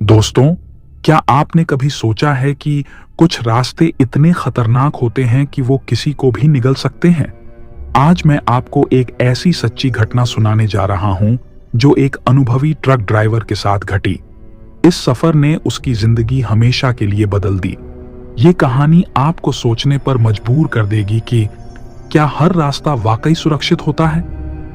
दोस्तों, क्या आपने कभी सोचा है कि कुछ रास्ते इतने खतरनाक होते हैं कि वो किसी को भी निगल सकते हैं? आज मैं आपको एक ऐसी सच्ची घटना सुनाने जा रहा हूं जो एक अनुभवी ट्रक ड्राइवर के साथ घटी। इस सफर ने उसकी जिंदगी हमेशा के लिए बदल दी। ये कहानी आपको सोचने पर मजबूर कर देगी कि क्या हर रास्ता वाकई सुरक्षित होता है?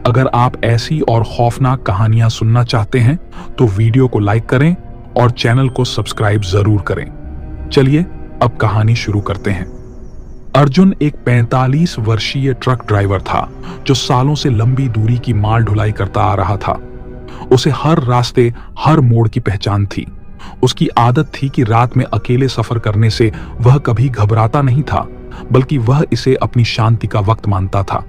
अगर आप ऐसी और खौफनाक कहानियां सुनना चाहते हैं तो वीडियो को लाइक करें और चैनल को सब्सक्राइब जरूर करें। चलिए अब कहानी शुरू करते हैं। अर्जुन एक 45 वर्षीय ट्रक ड्राइवर था जो सालों से लंबी दूरी की माल ढुलाई करता आ रहा था। उसे हर रास्ते, हर मोड़ की पहचान थी। उसकी आदत थी कि रात में अकेले सफर करने से वह कभी घबराता नहीं था, बल्कि वह इसे अपनी शांति का वक्त मानता था।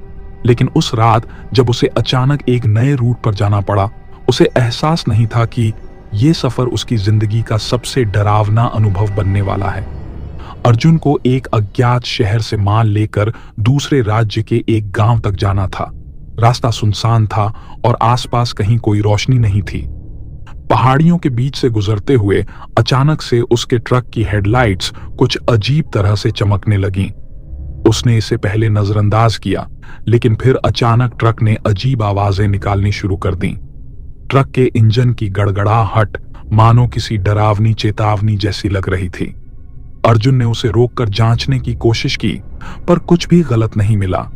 लेकिन उस रात जब उसे अचानक एक नए रूट पर जाना पड़ा, उसे एहसास नहीं था कि ये सफर उसकी जिंदगी का सबसे डरावना अनुभव बनने वाला है। अर्जुन को एक अज्ञात शहर से माल लेकर दूसरे राज्य के एक गांव तक जाना था। रास्ता सुनसान था और आसपास कहीं कोई रोशनी नहीं थी। पहाड़ियों के बीच से गुजरते हुए अचानक से उसके ट्रक की हेडलाइट्स कुछ अजीब तरह से चमकने लगीं। उसने इसे पहले नजरअंदाज किया, लेकिन फिर अचानक ट्रक ने अजीब आवाजें निकालनी शुरू कर दी। ट्रक के इंजन की गड़गड़ाहट मानो किसी डरावनी चेतावनी जैसी लग रही थी। अर्जुन ने उसे रोककर जांचने की कोशिश की, पर कुछ भी गलत नहीं मिला।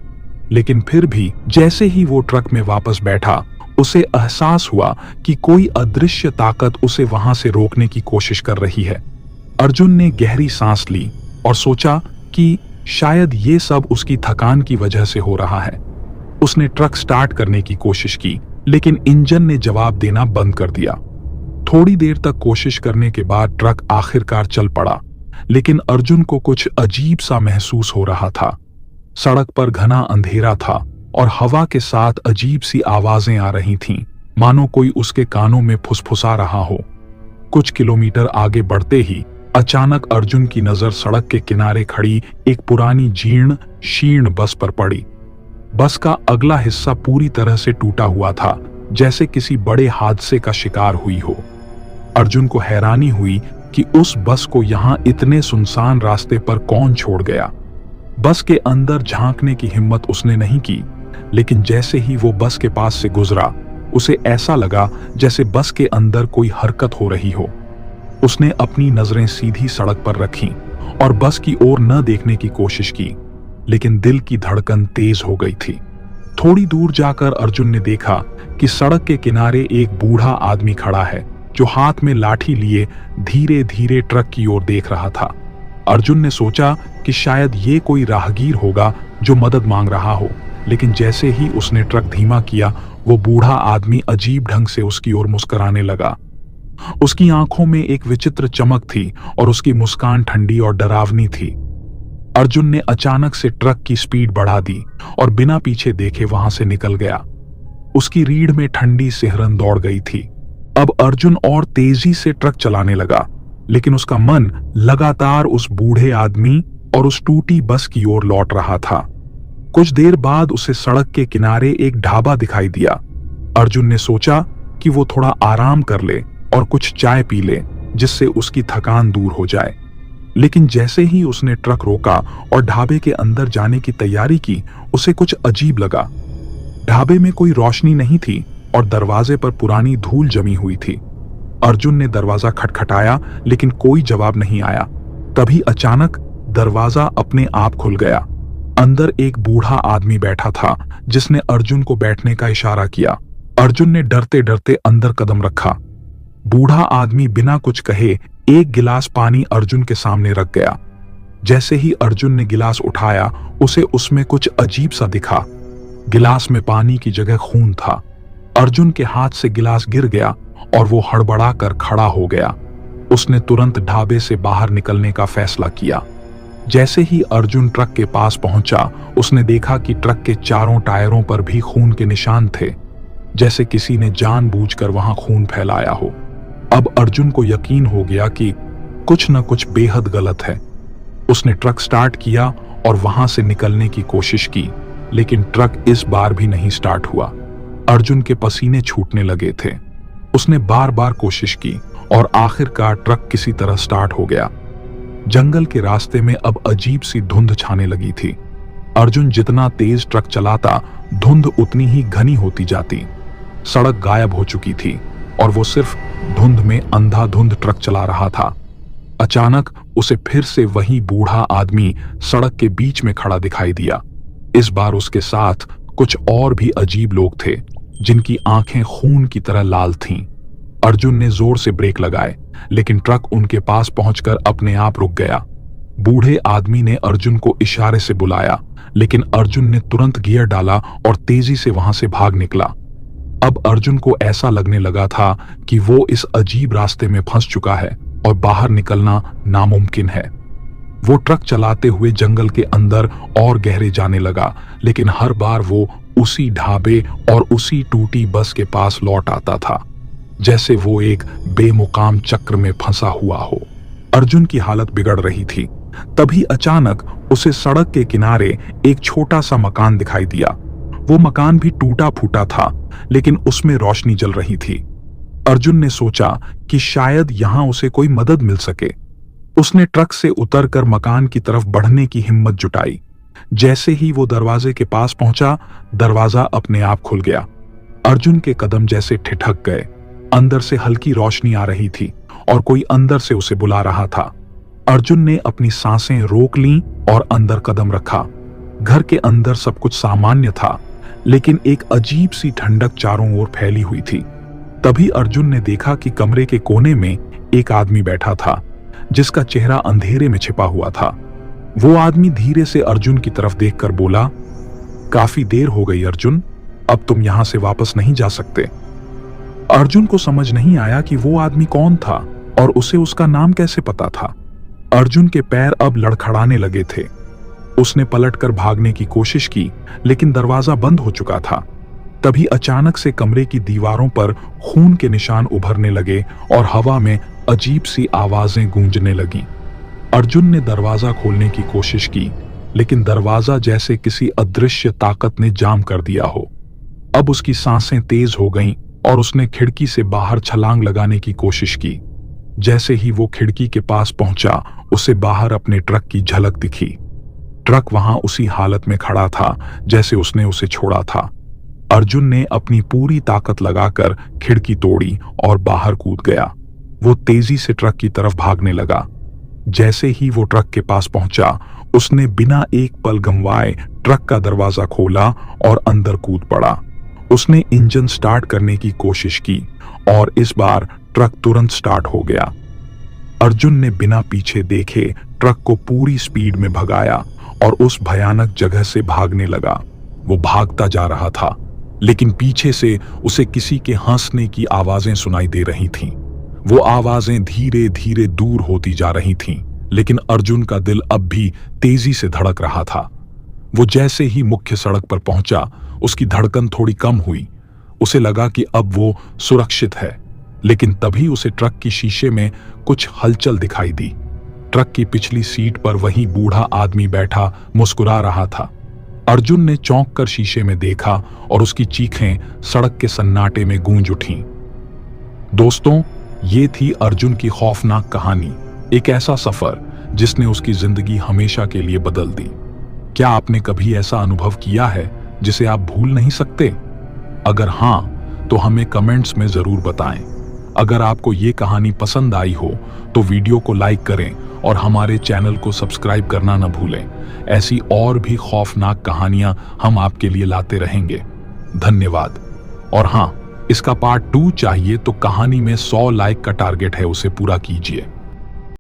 लेकिन फिर भी जैसे ही वो ट्रक में वापस बैठा, उसे एहसास हुआ कि कोई अदृश्य ताकत उसे वहां से रोकने की कोशिश कर रही है। अर्जुन ने गहरी सांस ली और सोचा कि शायद ये सब उसकी थकान की वजह से हो रहा है। उसने ट्रक स्टार्ट करने की कोशिश की, लेकिन इंजन ने जवाब देना बंद कर दिया। थोड़ी देर तक कोशिश करने के बाद ट्रक आखिरकार चल पड़ा, लेकिन अर्जुन को कुछ अजीब सा महसूस हो रहा था। सड़क पर घना अंधेरा था और हवा के साथ अजीब सी आवाजें आ रही थीं, मानो कोई उसके कानों में फुसफुसा रहा हो। कुछ किलोमीटर आगे बढ़ते ही अचानक अर्जुन की नजर सड़क के किनारे खड़ी एक पुरानी जीर्ण शीर्ण बस पर पड़ी। बस का अगला हिस्सा पूरी तरह से टूटा हुआ था, जैसे किसी बड़े हादसे का शिकार हुई हो। अर्जुन को हैरानी हुई कि उस बस को यहां इतने सुनसान रास्ते पर कौन छोड़ गया। बस के अंदर झांकने की हिम्मत उसने नहीं की, लेकिन जैसे ही वो बस के पास से गुजरा, उसे ऐसा लगा जैसे बस के अंदर कोई हरकत हो रही हो। उसने अपनी नजरें सीधी सड़क पर रखीं और बस की ओर न देखने की कोशिश की, लेकिन दिल की धड़कन तेज हो गई थी। थोड़ी दूर जाकर अर्जुन ने देखा कि सड़क के किनारे एक बूढ़ा आदमी खड़ा है, जो हाथ में लाठी लिए धीरे धीरे ट्रक की ओर देख रहा था। अर्जुन ने सोचा कि शायद ये कोई राहगीर होगा जो मदद मांग रहा हो, लेकिन जैसे ही उसने ट्रक धीमा किया, वो बूढ़ा आदमी अजीब ढंग से उसकी ओर मुस्कुराने लगा। उसकी आंखों में एक विचित्र चमक थी और उसकी मुस्कान ठंडी और डरावनी थी। अर्जुन ने अचानक से ट्रक की स्पीड बढ़ा दी और बिना पीछे देखे वहां से निकल गया। उसकी रीढ़ में ठंडी सिहरन दौड़ गई थी। अब अर्जुन और तेजी से ट्रक चलाने लगा, लेकिन उसका मन लगातार उस बूढ़े आदमी और उस टूटी बस की ओर लौट रहा था। कुछ देर बाद उसे सड़क के किनारे एक ढाबा दिखाई दिया। अर्जुन ने सोचा कि वो थोड़ा आराम कर ले और कुछ चाय पी ले, जिससे उसकी थकान दूर हो जाए। लेकिन जैसे ही उसने ट्रक रोका और ढाबे के अंदर जाने की तैयारी की, उसे कुछ अजीब लगा। ढाबे में कोई रोशनी नहीं थी और दरवाजे पर पुरानी धूल जमी हुई थी। अर्जुन ने दरवाजा खटखटाया, लेकिन कोई जवाब नहीं आया। तभी अचानक दरवाजा अपने आप खुल गया। अंदर एक बूढ़ा आदमी बैठा था, जिसने अर्जुन को बैठने का इशारा किया। अर्जुन ने डरते डरते अंदर कदम रखा। बूढ़ा आदमी बिना कुछ कहे एक गिलास पानी अर्जुन के सामने रख गया। जैसे ही अर्जुन ने गिलास उठाया, उसे उसमें कुछ अजीब सा दिखा। गिलास में पानी की जगह खून था। अर्जुन के हाथ से गिलास गिर गया और वो हड़बड़ा कर खड़ा हो गया। उसने तुरंत ढाबे से बाहर निकलने का फैसला किया। जैसे ही अर्जुन ट्रक के पास पहुंचा, उसने देखा कि ट्रक के चारों टायरों पर भी खून के निशान थे, जैसे किसी ने जानबूझकर वहां खून फैलाया हो। अब अर्जुन को यकीन हो गया कि कुछ न कुछ बेहद गलत है। उसने ट्रक स्टार्ट किया और वहां से निकलने की कोशिश की, लेकिन ट्रक इस बार भी नहीं स्टार्ट हुआ। अर्जुन के पसीने छूटने लगे थे। उसने बार बार कोशिश की और आखिरकार ट्रक किसी तरह स्टार्ट हो गया। जंगल के रास्ते में अब अजीब सी धुंध छाने लगी थी। अर्जुन जितना तेज ट्रक चलाता, धुंध उतनी ही घनी होती जाती। सड़क गायब हो चुकी थी और वो सिर्फ धुंध में अंधाधुंध ट्रक चला रहा था। अचानक उसे फिर से वही बूढ़ा आदमी सड़क के बीच में खड़ा दिखाई दिया। इस बार उसके साथ कुछ और भी अजीब लोग थे, जिनकी आंखें खून की तरह लाल थीं। अर्जुन ने जोर से ब्रेक लगाए, लेकिन ट्रक उनके पास पहुंचकर अपने आप रुक गया। बूढ़े आदमी ने अर्जुन को इशारे से बुलाया, लेकिन अर्जुन ने तुरंत गियर डाला और तेजी से वहां से भाग निकला। अब अर्जुन को ऐसा लगने लगा था कि वो इस अजीब रास्ते में फंस चुका है और बाहर निकलना नामुमकिन है। वो ट्रक चलाते हुए जंगल के अंदर और गहरे जाने लगा, लेकिन हर बार वो उसी ढाबे और उसी टूटी बस के पास लौट आता था, जैसे वो एक बेमुकाम चक्र में फंसा हुआ हो। अर्जुन की हालत बिगड़ रही थी। तभी अचानक उसे सड़क के किनारे एक छोटा सा मकान दिखाई दिया। वो मकान भी टूटा फूटा था, लेकिन उसमें रोशनी जल रही थी। अर्जुन ने सोचा कि शायद यहां उसे कोई मदद मिल सके। उसने ट्रक से उतरकर मकान की तरफ बढ़ने की हिम्मत जुटाई। जैसे ही वो दरवाजे के पास पहुंचा, दरवाजा अपने आप खुल गया। अर्जुन के कदम जैसे ठिठक गए। अंदर से हल्की रोशनी आ रही थी और कोई अंदर से उसे बुला रहा था। अर्जुन ने अपनी सांसें रोक लीं और अंदर कदम रखा। घर के अंदर सब कुछ सामान्य था, लेकिन एक अजीब सी ठंडक चारों ओर फैली हुई थी। तभी अर्जुन ने देखा कि कमरे के कोने में एक आदमी बैठा था, जिसका चेहरा अंधेरे में छिपा हुआ था। वो आदमी धीरे से अर्जुन की तरफ देखकर बोला, काफी देर हो गई अर्जुन, अब तुम यहां से वापस नहीं जा सकते। अर्जुन को समझ नहीं आया कि वो आदमी कौन था और उसे उसका नाम कैसे पता था। अर्जुन के पैर अब लड़खड़ाने लगे थे। उसने पलटकर भागने की कोशिश की, लेकिन दरवाजा बंद हो चुका था। तभी अचानक से कमरे की दीवारों पर खून के निशान उभरने लगे और हवा में अजीब सी आवाजें गूंजने लगीं। अर्जुन ने दरवाजा खोलने की कोशिश की, लेकिन दरवाजा जैसे किसी अदृश्य ताकत ने जाम कर दिया हो। अब उसकी सांसें तेज हो गईं और उसने खिड़की से बाहर छलांग लगाने की कोशिश की। जैसे ही वो खिड़की के पास पहुंचा, उसे बाहर अपने ट्रक की झलक दिखी। ट्रक वहां उसी हालत में खड़ा था जैसे उसने उसे छोड़ा था। अर्जुन ने अपनी पूरी ताकत लगाकर खिड़की तोड़ी और बाहर कूद गया। वो तेजी से ट्रक की तरफ भागने लगा। जैसे ही वो ट्रक के पास पहुंचा, उसने बिना एक पल गंवाए ट्रक का दरवाजा खोला और अंदर कूद पड़ा। उसने इंजन स्टार्ट करने की कोशिश की और इस बार ट्रक तुरंत स्टार्ट हो गया। अर्जुन ने बिना पीछे देखे ट्रक को पूरी स्पीड में भगाया और उस भयानक जगह से भागने लगा। वो भागता जा रहा था, लेकिन पीछे से उसे किसी के हंसने की आवाजें सुनाई दे रही थीं। वो आवाजें धीरे धीरे दूर होती जा रही थीं, लेकिन अर्जुन का दिल अब भी तेजी से धड़क रहा था। वो जैसे ही मुख्य सड़क पर पहुंचा, उसकी धड़कन थोड़ी कम हुई। उसे लगा कि अब वो सुरक्षित है, लेकिन तभी उसे ट्रक की शीशे में कुछ हलचल दिखाई दी। ट्रक की पिछली सीट पर वही बूढ़ा आदमी बैठा मुस्कुरा रहा था। अर्जुन ने चौंक कर शीशे में देखा और उसकी चीखें सड़क के सन्नाटे में गूंज उठीं। दोस्तों, ये थी अर्जुन की खौफनाक कहानी, एक ऐसा सफर जिसने उसकी जिंदगी हमेशा के लिए बदल दी। क्या आपने कभी ऐसा अनुभव किया है जिसे आप भूल नहीं सकते? अगर हां, तो हमें कमेंट्स में जरूर बताएं। अगर आपको ये कहानी पसंद आई हो तो वीडियो को लाइक करें और हमारे चैनल को सब्सक्राइब करना न भूलें। ऐसी और भी खौफनाक कहानियां हम आपके लिए लाते रहेंगे। धन्यवाद। और हां, इसका पार्ट 2 चाहिए तो कहानी में 100 लाइक का टारगेट है, उसे पूरा कीजिए।